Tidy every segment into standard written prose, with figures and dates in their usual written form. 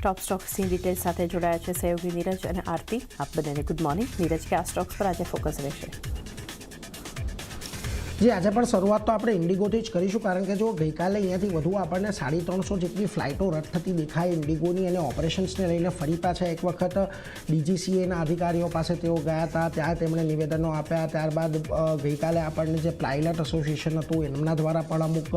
Top स्टॉक्सની detail સાથે જોડાયા છે સહયોગી નીરજ અને આરતી। આપ બંનેને ગુડ મોર્નિંગ। નીરજ, કે આ સ્ટોક્સ પર આજે ફોકસ રહેશે? जी आज પણ શરૂઆત તો આપણે ઇન્ડિગોથી જ કરીશું, કારણ કે જો ગઈકાલે અહીંયાથી વધુ આપણને 350 જેટલી ફ્લાઇટો રદ થતી દેખાય ઇન્ડિગોની, અને ઓપરેશન્સને લઈને ફરી પાછા એક વખત ડીજીસીએના અધિકારીઓ પાસે તેઓ ગયા હતા, ત્યાં તેમણે નિવેદનો આપ્યા। ત્યારબાદ ગઈકાલે આપણને જે પાયલટ એસોસિએશન હતું એમના દ્વારા પણ અમુક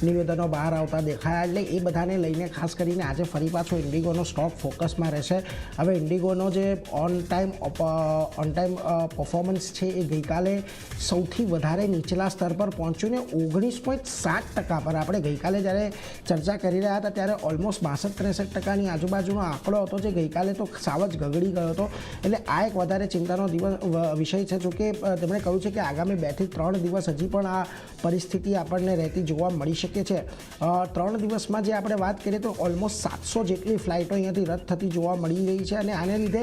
નિવેદનો બહાર આવતા દેખાયા, એટલે એ બધાને લઈને ખાસ કરીને આજે ફરી પાછો ઇન્ડિગોનો સ્ટોક ફોકસમાં રહેશે। હવે ઇન્ડિગોનો જે ઓન ટાઈમ પરફોર્મન્સ છે એ ગઈકાલે સૌથી વધારે નીચલા સ્તર પર પહોંચ્યું ને 19.7% પર। આપણે ગઈકાલે જ્યારે ચર્ચા કરી રહ્યા હતા ત્યારે ઓલમોસ્ટ 62-63% આજુબાજુનો આંકડો હતો, જે ગઈકાલે તો સાવ જ ગગડી ગયો હતો। એટલે આ એક વધારે ચિંતાનો વિષય છે। જોકે તેમણે કહ્યું છે કે આગામી 2 થી 3 દિવસ હજી પણ આ પરિસ્થિતિ આપણને રહેતી જોવા મળી શકે છે। 3 દિવસમાં જે આપણે વાત કરીએ તો ઓલમોસ્ટ 700 જેટલી ફ્લાઇટો અહીંયાથી રદ થતી જોવા મળી રહી છે, અને આને લીધે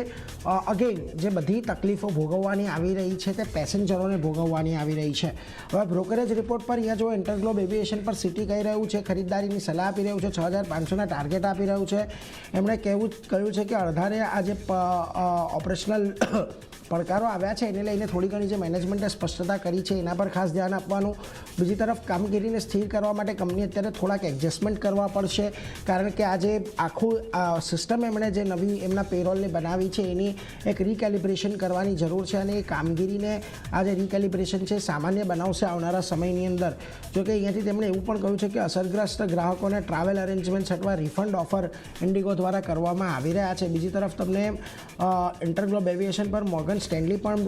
અગેન જે બધી તકલીફો ભોગવવાની આવી રહી છે તે પેસેન્જરોને ભોગવવાની આવી રહી છે। હવે બ્રોકરેજ રિપોર્ટ પર અહીંયા જો ઇન્ટરગ્લોબ એવિએશન પર સિટી કહી રહ્યું છે, ખરીદદારીની સલાહ આપી રહ્યું છે, 6500ના ટાર્ગેટ આપી રહ્યું છે। એમણે કહ્યું છે કે અડધારે આ જે ઓપરેશનલ પડકારો આવ્યા છે એને લઈને થોડી ઘણી જે મેનેજમેન્ટે સ્પષ્ટતા કરી છે એના પર ખાસ ધ્યાન આપવાનું। બીજી તરફ કામગીરીને સ્થિર કરવા માટે કંપની અત્યારે થોડાક એડજસ્ટમેન્ટ કરવા પડશે, કારણ કે આજે આખું સિસ્ટમ એમણે જે નવી એમના પેરોલને બનાવી છે એની એક રીકેલિબ્રેશન કરવાની જરૂર છે, અને એ કામગીરીને આ જે રીકેલિબ્રેશન છે સામાન્ય બનાવશે આવનારા સમયની અંદર। જોકે અહીંયાથી તેમણે એવું પણ કહ્યું છે કે અસરગ્રસ્ત ગ્રાહકોને ટ્રાવેલ અરેન્જમેન્ટ્સ અથવા રિફંડ ઓફર ઇન્ડિગો દ્વારા કરવામાં આવી રહ્યા છે। બીજી તરફ તમને ઇન્ટરગ્લોબ એવિએશન પર મોર્ગન સ્ટેનલી પણ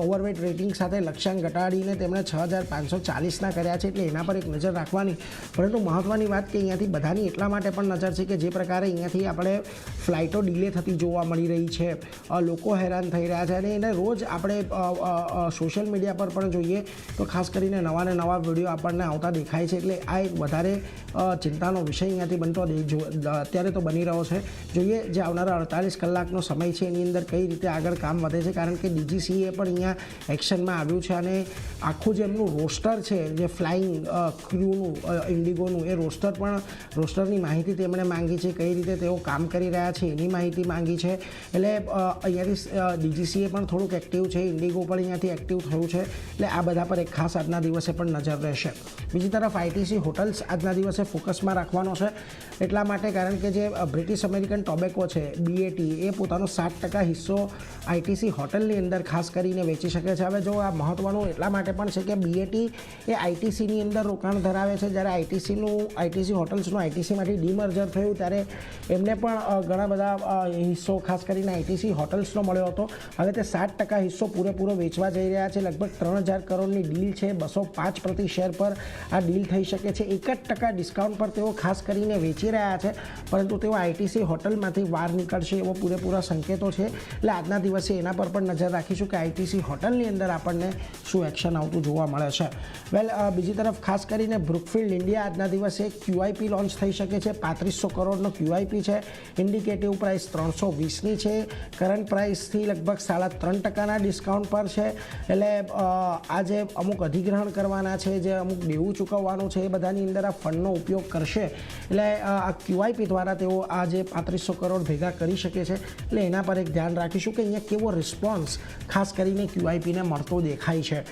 ઓવરવેટ રેટિંગ સાથે લક્ષ્યાંક ઘટાડીને તેમણે 6540ના કર્યા છે, એટલે એના પર એક નજર રાખવાની। પરંતુ મહત્ત્વની વાત કે અહીંયાથી બધાની એટલા માટે પણ નજર છે કે જે પ્રકારે અહીંયાથી આપણે ફ્લાઇટો ડિલે થતી જોવા મળી રહી છે, લોકો હેરાન થઈ રહ્યા છે, અને એને રોજ આપણે સોશિયલ મીડિયા પર પણ જોઈએ તો ખાસ કરીને નવા ને નવા વિડીયો આપણને આવતા દેખાય છે। એટલે આ એક વધારે ચિંતાનો વિષય અહીંયાથી બનતો અત્યારે તો બની રહ્યો છે। જોઈએ જે આવનારા 48 કલાકનો સમય છે એની અંદર કઈ રીતે આગળ કામ વધે છે, કારણ કે ડીજીસીએ પણ અહીંયા એક્શનમાં આવ્યું છે, અને આખું જે એમનું રોસ્ટર છે જે ફ્લાઇંગ ક્રૂનું ઇન્ડિગોનું, એ રોસ્ટરની માહિતી તેમણે માંગી છે, કઈ રીતે તેઓ કામ કરી રહ્યા છે એની માહિતી માંગી છે। એટલે અહીંયાથી ડીજીસીએ પણ થોડુંક એક્ટિવ છે, ઇન્ડિગો પણ અહીંયાથી એક્ટિવ થયું છે, એટલે આ બધા પર એક ખાસ આજના દિવસે પણ નજર રહેશે। બીજી તરફ આઈટીસી હોટલ્સ આજના દિવસે ફોકસમાં રાખવાનો છે, એટલા માટે કારણ કે જે બ્રિટિશ અમેરિકન ટોબેકો છે BAT એ પોતાનો 7% હિસ્સો આઈટીસી હોટલની અંદર ખાસ કરીને વેચી શકે છે। હવે જો આ મહત્ત્વનું એટલા માટે પણ છે કે BAT એ આઈટીસીની અંદર રોકાણ ધરાવે છે, જ્યારે આઈટીસી હોટલ્સનું આઈટીસીમાંથી ડીમર્જર થયું ત્યારે એમને પણ ઘણા બધા હિસ્સો ખાસ કરીને આઈટીસી હોટલ્સનો મળ્યો હતો। હવે તે 7% હિસ્સો પૂરેપૂરો વેચવા જઈ રહ્યા છે। લગભગ 3000 કરોડની ડીલ છે, 205 પ્રતિ શેર પર આ ડીલ થઈ શકે છે। 1% ડિસ્કાઉન્ટ પર તેઓ ખાસ કરીને વેચી રહ્યા છે, પરંતુ તેઓ આઈટીસી હોટલમાંથી બહાર નીકળશે એવો પૂરેપૂરા સંકેતો છે। એટલે આજના દિવસે એના પર પણ નજર રાખીશું કે આઈટીસી હોટલની અંદર આપણને શું એક્શન આવતું જોવા મળે છે। બીજી તરફ ખાસ કરીને બ્રુકફિલ્ડ ઇન્ડિયા આજના દિવસે QIP લોન્ચ થઈ શકે છે। 3500 કરોડનો QIP છે, ઇન્ડિકેટિવ પ્રાઇસ 320ની છે, કરંટ પ્રાઇસથી લગભગ 3.5%ના ડિસ્કાઉન્ટ પર છે। એટલે આ જે અમુક અધિગ્રહણ કરવાના છે, જે અમુક દેવું ચૂકવવાનું છે, એ બધાની અંદર આ ફંડનો ઉપયોગ કરશે। એટલે આ QIP દ્વારા તેઓ આ જે 3500 કરોડ ભેગા કરી શકે છે, એટલે એના પર એક ધ્યાન રાખીશું કે અહીંયા કેવો રિસ્પોન્સ ખાસ કરીને QIPને મળતો દેખાય છે।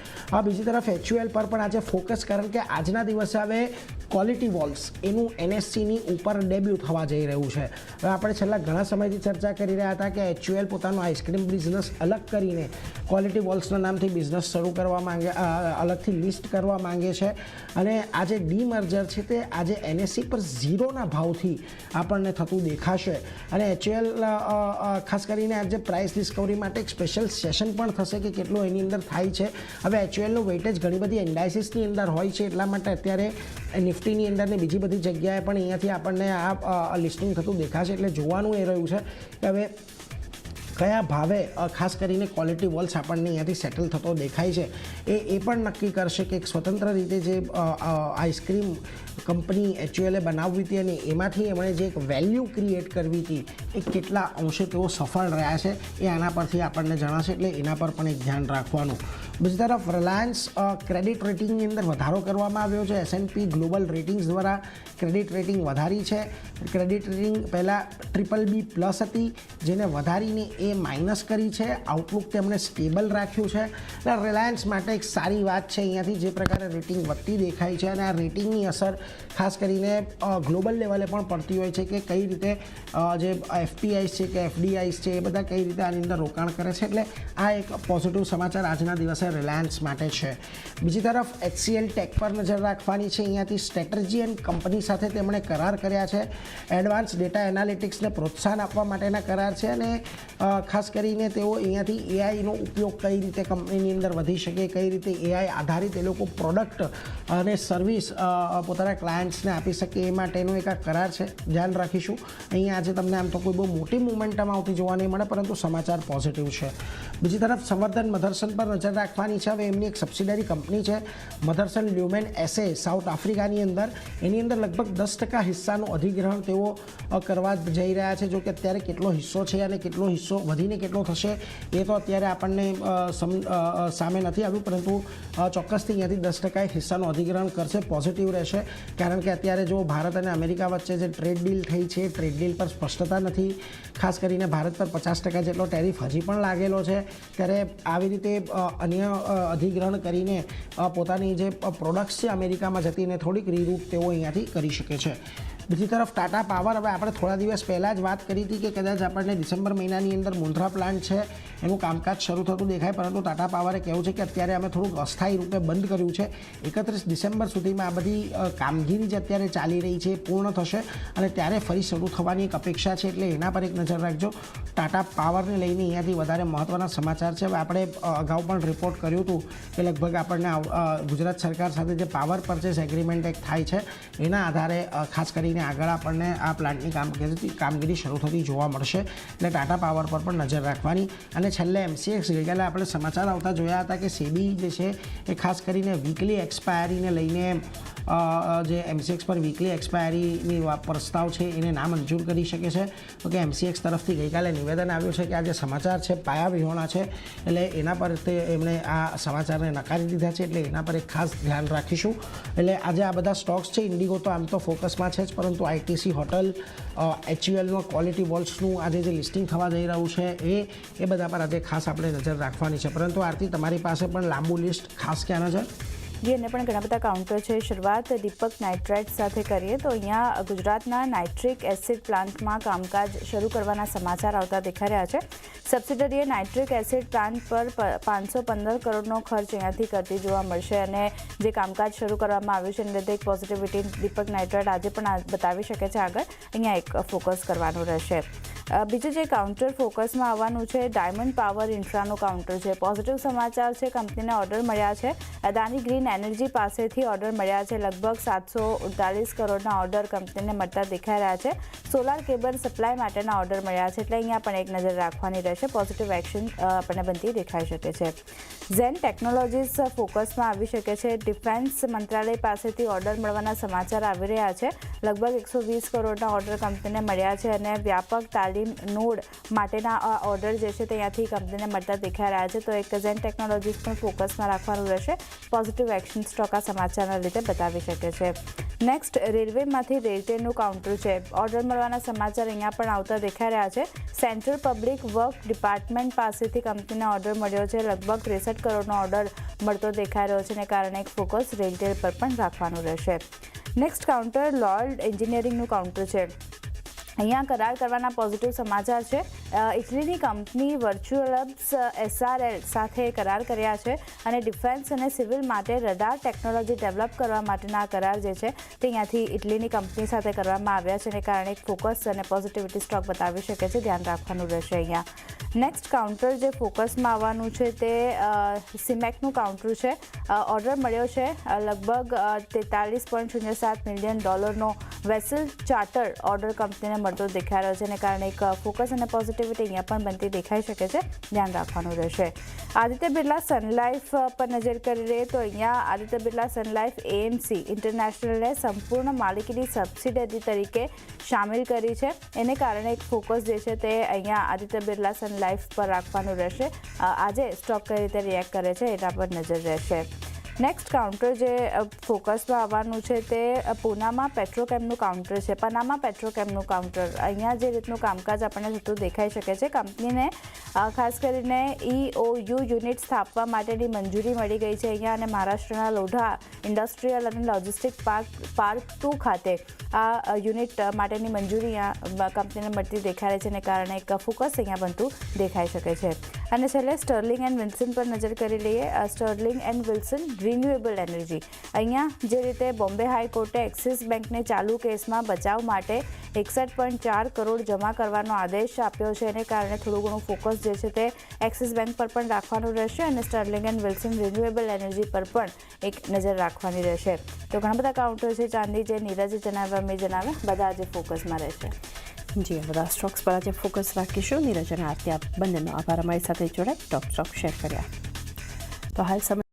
બીજી તરફ HUL પર પણ આજે ફોકસ, કારણ કે આજના દિવસે હવે ક્વોલિટી વોલ્સ એનું NSEની ઉપર ડેબ્યુ થવા જઈ રહ્યું છે। હવે આપણે છેલ્લા ઘણા સમયથી ચર્ચા કરી રહ્યા હતા કે HUL પોતાનું આઈસ્ક્રીમ બિઝનેસ અલગ કરીને ક્વોલિટી વોલ્સના નામથી બિઝનેસ શરૂ કરવા માંગે, અલગથી લિસ્ટ કરવા માંગે છે, અને આ જે ડીમર્જર છે તે આજે NSE પર 0ના ભાવથી આપણને થતું દેખાશે। અને HUL ખાસ કરીને આજે પ્રાઇસ ડિસ્કવરી માટે એક સ્પેશિયલ સેશન પણ થશે કે કેટલું એની અંદર થાય છે। હવે HULનું વેઇટેજ ઘણી બધી ઇન્ડાઇસીસની અંદર હોય છે, એટલા માટે અત્યારે નિફ્ટીની અંદર ને બીજી બધી જગ્યાએ પણ અહીંયાથી આપણને આ લિસ્ટિંગ થતું દેખાશે। એટલે જોવાનું એ રહ્યું છે કે હવે કયા ભાવે ખાસ કરીને ક્વોલિટી વોલ્સ આપણને અહીંયાથી સેટલ થતો દેખાય છે, એ પણ નક્કી કરશે કે એક સ્વતંત્ર રીતે જે આઈસ્ક્રીમ કંપની HULએ બનાવવી હતી અને એમાંથી એમણે જે એક વેલ્યુ ક્રિએટ કરવી હતી એ કેટલા અંશે તેઓ સફળ રહ્યા છે, એ આના પરથી આપણને જણાશે। એટલે એના પર પણ એક ધ્યાન રાખવાનું। બીજી તરફ રિલાયન્સ ક્રેડિટ રેટિંગની અંદર વધારો કરવામાં આવ્યો છે. S&P ગ્લોબલ રેટિંગ્સ દ્વારા ક્રેડિટ રેટિંગ વધારી છે. ક્રેડિટ રેટિંગ પહેલાં BBB+ હતી, જેને વધારીને A- કરી છે. આઉટલુક તેમણે સ્ટેબલ રાખ્યું છે. એટલે રિલાયન્સ માટે એક સારી વાત છે અહીંયાથી જે પ્રકારે રેટિંગ વધતી દેખાય છે, અને આ રેટિંગની અસર ખાસ કરીને ગ્લોબલ લેવલે પણ પડતી હોય છે કે કઈ રીતે જે FPIs છે કે FDIs છે એ બધા કઈ રીતે આની અંદર રોકાણ કરે છે. એટલે આ એક પોઝિટિવ સમાચાર આજના દિવસે રિલાયન્સ માટે છે. બીજી તરફ HCL ટેક પર નજર રાખવાની છે. અહીંયાથી સ્ટ્રેટેજી એન્ડ કંપની સાથે તેમણે કરાર કર્યા છે. એડવાન્સ ડેટા એનાલિટિક્સને પ્રોત્સાહન આપવા માટેના કરાર છે, અને ખાસ કરીને તેઓ અહીંયાથી AIનો ઉપયોગ કઈ રીતે કંપનીની અંદર વધી શકે, કઈ રીતે AI આધારિત એ લોકો પ્રોડક્ટ અને સર્વિસ પોતાના ક્લાયન્ટ્સને આપી શકે એ માટેનો એક આ કરાર છે. ધ્યાન રાખીશું. અહીંયા આજે તમને આમ તો કોઈ બહુ મોટી મુવમેન્ટમ આવતી જોવા નહીં મળે, પરંતુ સમાચાર પોઝિટિવ છે. બીજી તરફ સંવર્ધન મધરસન પર નજર રાખવાની છે. હવે એમની એક સબસિડરી કંપની છે મધરસન લ્યુમેન SA સાઉથ આફ્રિકાની અંદર. એની અંદર લગભગ 10% હિસ્સાનું અધિગ્રહણ તેઓ કરવા જઈ રહ્યા છે. જો કે અત્યારે કેટલો હિસ્સો છે અને કેટલો હિસ્સો વધીને કેટલો થશે એ તો અત્યારે આપણને સામે નથી આવ્યું, પરંતુ ચોક્કસથી અહીંયાથી 10% હિસ્સાનું અધિગ્રહણ કરશે. પોઝિટિવ રહેશે, કારણ કે અત્યારે જો ભારત અને અમેરિકા વચ્ચે જે ટ્રેડ ડીલ થઈ છે, ટ્રેડ ડીલ પર સ્પષ્ટતા નથી. ખાસ કરીને ભારત પર 50% જેટલો ટેરિફ હજી પણ લાગેલો છે. ત્યારે આવી રીતે અન્ય અધિગ્રહણ કરીને પોતાની જે પ્રોડક્ટ્સ છે અમેરિકામાં જતી એને થોડીક રીરૂટ તેઓ અહીંયાથી કરી શકે છે. બીજી તરફ ટાટા પાવર, હવે આપણે થોડા દિવસ પહેલાં જ વાત કરી હતી કે કદાચ આપણને ડિસેમ્બર મહિનાની અંદર મુન્દ્રા પ્લાન્ટ છે એનું કામકાજ શરૂ થતું દેખાય, પરંતુ ટાટા પાવરે કહેવું છે કે અત્યારે અમે થોડુંક અસ્થાયી રૂપે બંધ કર્યું છે. 31 ડિસેમ્બર સુધીમાં આ બધી કામગીરી જે અત્યારે ચાલી રહી છે એ પૂર્ણ થશે અને ત્યારે ફરી શરૂ થવાની એક અપેક્ષા છે. એટલે એના પર એક નજર રાખજો. ટાટા પાવરને લઈને અહીંયાથી વધારે મહત્ત્વના સમાચાર છે. હવે આપણે અગાઉ પણ રિપોર્ટ કર્યું હતું કે લગભગ આપણને ગુજરાત સરકાર સાથે જે પાવર પરચેસ એગ્રીમેન્ટ એક થાય છે એના આધારે ખાસ કરીને આગળ આપણને આ પ્લાન્ટની કામગીરી શરૂ થતી જોવા મળશે. એટલે ટાટા પાવર પર પણ નજર રાખવાની. અને છેલ્લે MCX, ગઈકાલે આપણે સમાચાર આવતા જોયા હતા કે સેબી જે છે એ ખાસ કરીને વીકલી એક્સપાયરીને લઈને જે MCX પર વીકલી એક્સપાયરીની પ્રસ્તાવ છે એને નામંજૂર કરી શકે છે. તો કે MCX તરફથી ગઈકાલે નિવેદન આવ્યું છે કે આ જે સમાચાર છે પાયાવિહોણા છે, એટલે એના પર એમણે આ સમાચારને નકારી દીધા છે. એટલે એના પર એક ખાસ ધ્યાન રાખીશું. એટલે આજે આ બધા સ્ટોક્સ છે. ઇન્ડિગો તો આમ તો ફોકસમાં છે જ, પરંતુ ITC હોટલ, HULનો ક્વોલિટી વોલ્સનું આજે જે લિસ્ટિંગ થવા જઈ રહ્યું છે એ બધા પર આજે ખાસ આપણે નજર રાખવાની છે. પરંતુ આરતી, તમારી પાસે પણ લાંબુ લિસ્ટ ખાસ ક્યાં છે? જી, એને પણ ઘણા બધા કાઉન્ટર છે. શરૂઆત દીપક નાઇટ્રાઇટ સાથે કરીએ તો અહીંયા ગુજરાતના નાઇટ્રિક એસિડ પ્લાન્ટમાં કામકાજ શરૂ કરવાના સમાચાર આવતા દેખાઈ રહ્યા છે. સબસિડરીએ નાઇટ્રિક એસિડ પ્લાન્ટ પર 515 કરોડનો ખર્ચ અહીંયાથી કરતી જોવા મળશે, અને જે કામકાજ શરૂ કરવામાં આવ્યું છે એને લીધે એક પોઝિટિવિટી દીપક નાઇટ્રાઇટ આજે પણ બતાવી શકે છે. આગળ અહીંયા એક ફોકસ કરવાનું રહેશે. બીજું જે કાઉન્ટર ફોકસમાં આવવાનું છે ડાયમંડ પાવર ઇન્ફ્રાનું કાઉન્ટર છે. પોઝિટિવ સમાચાર છે, કંપનીને ઓર્ડર મળ્યા છે. અદાની ગ્રીન એનર્જી પાસેથી ઓર્ડર મળ્યા છે. લગભગ 739 કરોડના ઓર્ડર કંપનીને મળતા દેખાઈ રહ્યા છે. સોલાર કેબલ સપ્લાય માટેના ઓર્ડર મળ્યા છે. એટલે અહીંયા પણ એક નજર રાખવાની રહેશે. પોઝિટિવ એક્શન આપણને બનતી દેખાઈ શકે છે. ઝેન ટેકનોલોજીસ ફોકસમાં આવી શકે છે. ડિફેન્સ મંત્રાલય પાસેથી ઓર્ડર મળવાના સમાચાર આવી રહ્યા છે. લગભગ 120 કરોડના ઓર્ડર કંપનીને મળ્યા છે, અને વ્યાપક તાલીમ નોડ માટેના ઓર્ડર જે છે તે અહીંયાથી કંપનીને મળતા દેખાઈ રહ્યા છે. તો એક ઝેન ટેકનોલોજીસ પણ ફોકસમાં રાખવાનું રહેશે. પોઝિટિવ એક્શન સ્ટોક આ સમાચારના લીધે બતાવી શકે છે. નેક્સ્ટ રેલવેમાંથી રેલટેલનું કાઉન્ટર છે. ઓર્ડર મળવાના સમાચાર અહીંયા પણ આવતા દેખાઈ રહ્યા છે. સેન્ટ્રલ પબ્લિક વર્ક ડિપાર્ટમેન્ટ પાસેથી કંપનીને ઓર્ડર મળ્યો છે. લગભગ 63 કરોડનો ઓર્ડર મળતો દેખાઈ રહ્યો છે, અને કારણે એક ફોકસ રેલટેલ પર પણ રાખવાનું રહેશે. નેક્સ્ટ કાઉન્ટર લોર્ડ એન્જિનિયરિંગનું કાઉન્ટર છે. અહીંયા કરાર કરવાના પોઝિટિવ સમાચાર છે. ઇટલીની કંપની વર્ચ્યુઅલ્સ SRL સાથે કરાર કર્યા છે, અને ડિફેન્સ અને સિવિલ માટે રડાર ટેકનોલોજી ડેવલપ કરવા માટેના કરાર જે છે તે અહીંયાથી ઇટલીની કંપની સાથે કરવામાં આવ્યા છે, અને કારણે એક ફોકસ અને પોઝિટિવિટી સ્ટોક બતાવી શકે છે. ધ્યાન રાખવાનું રહેશે અહીંયા. નેક્સ્ટ કાઉન્ટર જે ફોકસમાં આવવાનું છે તે સિમેકનું કાઉન્ટર છે. ઓર્ડર મળ્યો છે લગભગ $43.07 મિલિયન વેસલ ચાર્ટર ઓર્ડર કંપનીને મળતો દેખાઈ રહ્યો છે, અને કારણે એક ફોકસ અને પોઝિટિવ પોઝિટિવિટી અહીંયા પણ બનતી દેખાઈ શકે છે, ધ્યાન રાખવાનું રહેશે. આદિત્ય બિરલા સન લાઈફ પર નજર કરી લઈએ તો અહીંયા આદિત્ય બિરલા સન લાઈફ એએમસી ઇન્ટરનેશનલને સંપૂર્ણ માલિકીની સબસિડરી તરીકે સામેલ કરી છે. એને કારણે એક ફોકસ જે છે તે અહીંયા આદિત્ય બિરલા સન લાઈફ પર રાખવાનું રહેશે. આજે સ્ટોક કઈ રીતે રિએક્ટ કરે છે એના પર નજર રહેશે. નેક્સ્ટ કાઉન્ટર જે ફોકસમાં આવવાનું છે તે પૂનામાં પેટ્રોકેમનું કાઉન્ટર છે. પનામા પેટ્રોકેમનું કાઉન્ટર અહીંયા જે રીતનું કામકાજ આપણને થતું દેખાઈ શકે છે. કંપનીને ખાસ કરીને EOU યુનિટ સ્થાપવા માટેની મંજૂરી મળી ગઈ છે અહીંયા, અને મહારાષ્ટ્રના લોઢા ઇન્ડસ્ટ્રીયલ અને લોજિસ્ટિક પાર્ક 2 ખાતે આ યુનિટ માટેની મંજૂરી અહીંયા કંપનીને મળતી દેખાય છે, અને કારણે એક ફોકસ અહીંયા બનતું દેખાઈ શકે છે. અને છેલ્લે સ્ટર્લિંગ એન્ડ વિલ્સન પર નજર કરી લઈએ. Sterling and Wilson Renewable Energy અહીંયા જે રીતે બોમ્બે હાઈકોર્ટે એક્સિસ બેંકને ચાલુ કેસમાં બચાવ માટે 61.4 કરોડ જમા કરવાનો આદેશ આપ્યો છે, એને કારણે થોડું ઘણું ફોકસ જે છે તે એક્સિસ બેંક પર પણ રાખવાનું રહેશે, અને Sterling and Wilson Renewable Energy પર પણ એક નજર રાખવાની રહેશે. તો ઘણા બધા કાઉન્ટર છે ચાંદી, જે નીરજે જણાવ્યા મેં જણાવ્યા, બધા આજે ફોકસમાં રહેશે. જી, બધા સ્ટોક્સ પર આજે ફોકસ રાખીશું. નીરજ અને આરતી, આપ બંનેનો આભાર અમારી સાથે જોડાઈ ટોપ સ્ટોક શેર કર્યા. તો હાલ સમય